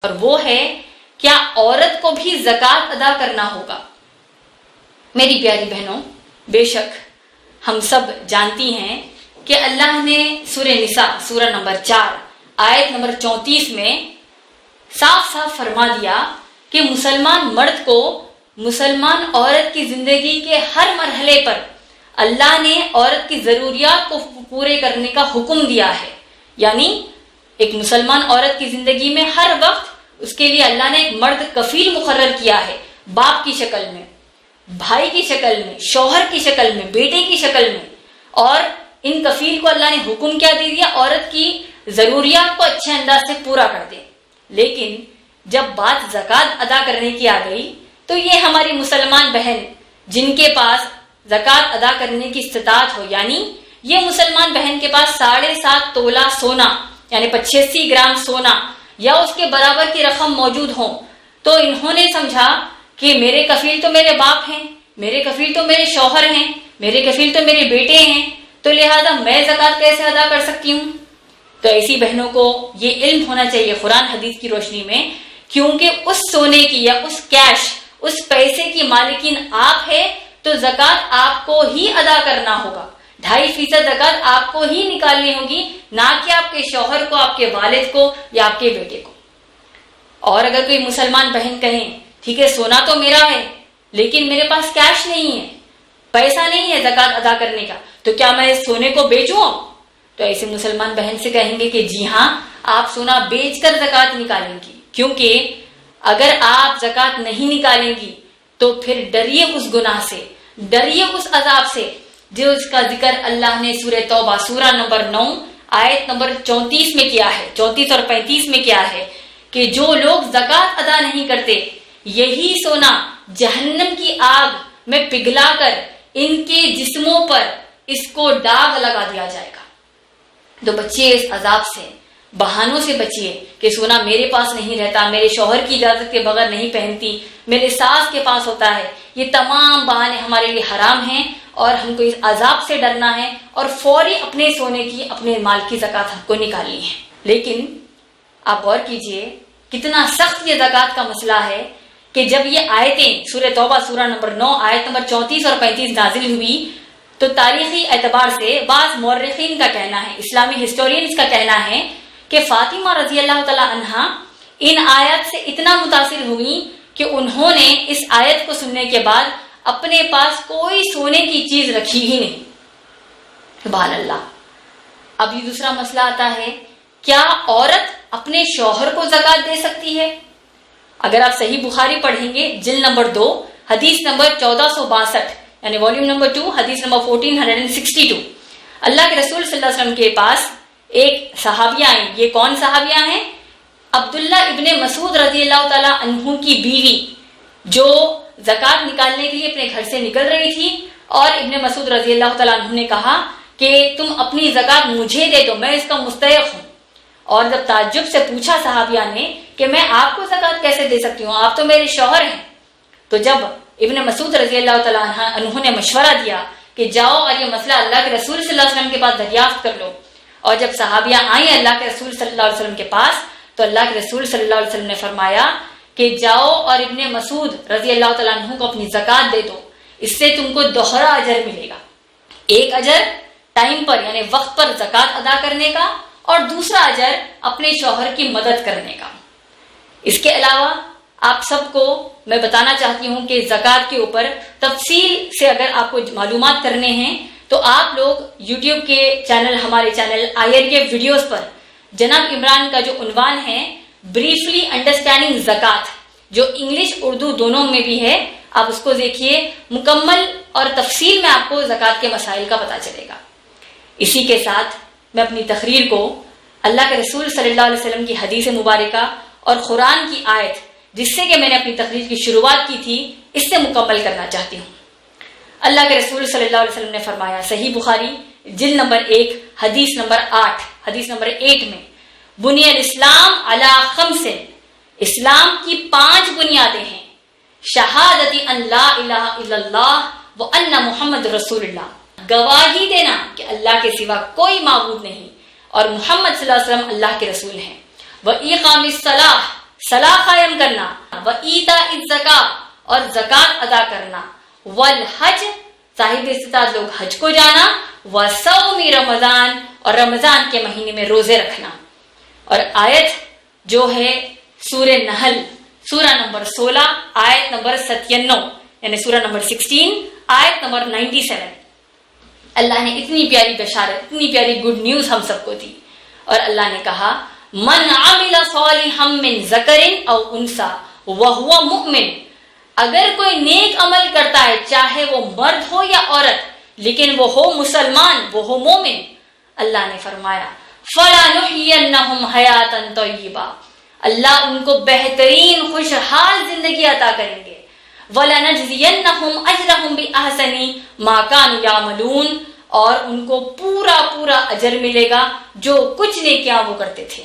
اور وہ ہے کیا عورت کو بھی زکوٰۃ ادا کرنا ہوگا؟ میری پیاری بہنوں، بے شک ہم سب جانتی ہیں کہ اللہ نے سورہ نساء سورہ نمبر 4 آیت نمبر 34 میں صاف صاف فرما دیا کہ مسلمان مرد کو مسلمان عورت کی زندگی کے ہر مرحلے پر اللہ نے عورت کی ضروریات کو پورے کرنے کا حکم دیا ہے. یعنی ایک مسلمان عورت کی زندگی میں ہر وقت اس کے لیے اللہ نے ایک مرد کفیل مقرر کیا ہے، باپ کی شکل میں، بھائی کی شکل میں، شوہر کی شکل میں، بیٹے کی شکل میں. اور ان کفیل کو اللہ نے حکم کیا دے دیا، عورت کی ضروریات کو اچھے انداز سے پورا کر دے. لیکن جب بات زکوٰۃ ادا کرنے کی آ گئی تو یہ ہماری مسلمان بہن جن کے پاس زکوٰۃ ادا کرنے کی استطاعت ہو، یعنی یہ مسلمان بہن کے پاس 7.5 تولہ سونا یعنی 85 گرام سونا یا اس کے برابر کی رقم موجود ہوں، تو انہوں نے سمجھا کہ میرے کفیل تو میرے باپ ہیں، میرے کفیل تو میرے شوہر ہیں، میرے کفیل تو میرے بیٹے ہیں، تو لہذا میں زکوٰۃ کیسے ادا کر سکتی ہوں؟ تو ایسی بہنوں کو یہ علم ہونا چاہیے قرآن حدیث کی روشنی میں، کیونکہ اس سونے کی یا اس کیش، اس پیسے کی مالکین آپ ہے تو زکوٰۃ آپ کو ہی ادا کرنا ہوگا. 2.5% زکوٰۃ آپ کو ہی نکالنی ہوگی، نہ کہ آپ کے شوہر کو، آپ کے والد کو یا آپ کے بیٹے کو. اور اگر کوئی مسلمان بہن کہیں ٹھیک ہے سونا تو میرا ہے لیکن میرے پاس کیش نہیں ہے، پیسہ نہیں ہے زکوٰۃ ادا کرنے کا، تو کیا میں اس سونے کو بیچوں؟ تو ایسے مسلمان بہن سے کہیں گے کہ جی ہاں، آپ سونا بیچ کر زکوٰۃ نکالیں گی، کیونکہ اگر آپ زکوٰۃ نہیں نکالیں گی تو پھر ڈریے اس گناہ سے، ڈریے اس عذاب سے جو اس کا ذکر اللہ نے سورہ توبہ سورہ نمبر 9 آیت نمبر 34 میں کیا ہے، 34 اور 35 میں کیا ہے کہ جو لوگ زکوٰۃ ادا نہیں کرتے یہی سونا جہنم کی آگ میں پگھلا کر ان کے جسموں پر اس کو داغ لگا دیا جائے گا. تو بچیے اس عذاب سے، بہانوں سے بچیے کہ سونا میرے پاس نہیں رہتا، میرے شوہر کی اجازت کے بغیر نہیں پہنتی، میرے ساس کے پاس ہوتا ہے. یہ تمام بہانے ہمارے لیے حرام ہیں اور ہم کو اس عذاب سے ڈرنا ہے اور فوری اپنے سونے کی، اپنے مال کی زکوٰۃ ہم کو نکالنی ہے. لیکن آپ غور کیجئے کتنا سخت یہ زکوٰۃ کا مسئلہ ہے کہ جب یہ آیتیں سورہ توبہ سورہ نمبر 9 آیت نمبر 34 اور 35 نازل ہوئی تو تاریخی اعتبار سے بعض مورخین کا کہنا ہے، اسلامی ہسٹورینز کا کہنا ہے کہ فاطمہ رضی اللہ تعالی عنہا ان آیات سے اتنا متاثر ہوئی کہ انہوں نے اس آیت کو سننے کے بعد اپنے پاس کوئی سونے کی چیز رکھی ہی نہیں. سبحان اللہ. اب یہ دوسرا مسئلہ آتا ہے، کیا عورت اپنے شوہر کو زکوٰۃ دے سکتی ہے؟ اگر آپ صحیح بخاری پڑھیں گے جلد نمبر 2 حدیث نمبر 1462 یعنی والیوم نمبر 2 حدیث نمبر 1462، اللہ کے رسول صلی اللہ علیہ وسلم کے پاس ایک صحابیہ آئیں. یہ کون صحابیہ ہیں؟ عبداللہ ابن مسعود رضی اللہ تعالیٰ عنہ کی بیوی جو زکوٰۃ نکالنے کے لیے اپنے گھر سے نکل رہی تھی، اور ابن مسعود رضی اللہ تعالیٰ عنہ نے کہا کہ تم اپنی زکوٰۃ مجھے دے دو، میں اس کا مستحق ہوں. اور جب تعجب سے پوچھا صحابیہ نے کہ میں آپ کو زکوٰۃ کیسے دے سکتی ہوں، آپ تو میرے شوہر ہیں، تو جب ابن مسعود رضی اللہ تعالیٰ عنہ نے مشورہ دیا کہ جاؤ اور یہ مسئلہ اللہ کے رسول صلی اللہ علیہ وسلم کے پاس دریافت کر لو. اور جب صحابیہ آئیں اللہ کے رسول صلی اللہ علیہ وسلم کے پاس تو اللہ کے رسول صلی اللہ علیہ وسلم نے فرمایا کہ جاؤ اور ابن مسعود رضی اللہ تعالیٰ عنہ کو اپنی زکوٰۃ دے دو، اس سے تم کو دوہرا اجر ملے گا. ایک اجر ٹائم پر یعنی وقت پر زکوٰۃ ادا کرنے کا، اور دوسرا اجر اپنے شوہر کی مدد کرنے کا. اس کے علاوہ آپ سب کو میں بتانا چاہتی ہوں کہ زکوٰۃ کے اوپر تفصیل سے اگر آپ کو معلومات کرنے ہیں تو آپ لوگ یوٹیوب کے چینل، ہمارے چینل آئر کے ویڈیوز پر جناب عمران کا جو عنوان ہے بریفلی انڈرسٹینڈنگ زکوٰۃ، جو انگلش اردو دونوں میں بھی ہے، آپ اس کو دیکھیے، مکمل اور تفصیل میں آپ کو زکوٰۃ کے مسائل کا پتہ چلے گا. اسی کے ساتھ میں اپنی تقریر کو اللہ کے رسول صلی اللہ علیہ وسلم کی حدیث مبارکہ اور قرآن کی آیت جس سے کہ میں نے اپنی تقریر کی شروعات کی تھی اس سے مکمل کرنا چاہتی ہوں. اللہ کے رسول صلی اللہ علیہ وسلم نے فرمایا، صحیح بخاری جلد نمبر 1 حدیث نمبر 8 حدیث نمبر 8 میں، بنی الاسلام علی 5، اسلام کی 5 بنیادیں ہیں، شہادت ان لا الہ الا اللہ و ان محمد رسول اللہ، گواہی دینا کہ اللہ کے سوا کوئی معبود نہیں اور محمد صلی اللہ علیہ وسلم اللہ کے رسول ہیں، و اقام الصلاۃ صلاح قائم کرنا، وَإِيتَاءِ الزَّكَاةِ اور زکوٰۃ ادا کرنا، وَالْحَجِّ صاحب استطاعت لوگ حج کو جانا، وَصَوْمِ رمضان اور رمضان کے مہینے میں روزے رکھنا۔ اور آیت جو ہے سورہ نحل سورہ نمبر 16 آیت نمبر 97، یعنی سورہ نمبر 16 آیت نمبر 97، اللہ نے اتنی پیاری بشارت، اتنی پیاری گڈ نیوز ہم سب کو دی، اور اللہ نے کہا من عمل صالحا من ذکر او انثى وهو مؤمن، اگر کوئی نیک عمل کرتا ہے چاہے وہ مرد ہو یا عورت لیکن وہ ہو مسلمان، وہ ہو مومن، اللہ نے فرمایا فَلَنُحْيِيَنَّهُمْ حَيَاةً طَيِّبَةً، اللہ ان کو بہترین خوشحال زندگی عطا کریں گے، وَلَنَجْزِيَنَّهُمْ أَجْرَهُمْ بِأَحْسَنِ مَا كَانُوا يَعْمَلُونَ، اور ان کو پورا اجر ملے گا جو کچھ نیکیاں وہ کرتے تھے۔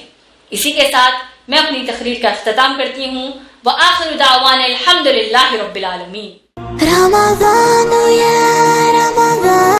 اسی کے ساتھ میں اپنی تقریر کا اختتام کرتی ہوں، وآخر دعوانا الحمد للہ رب العالمین۔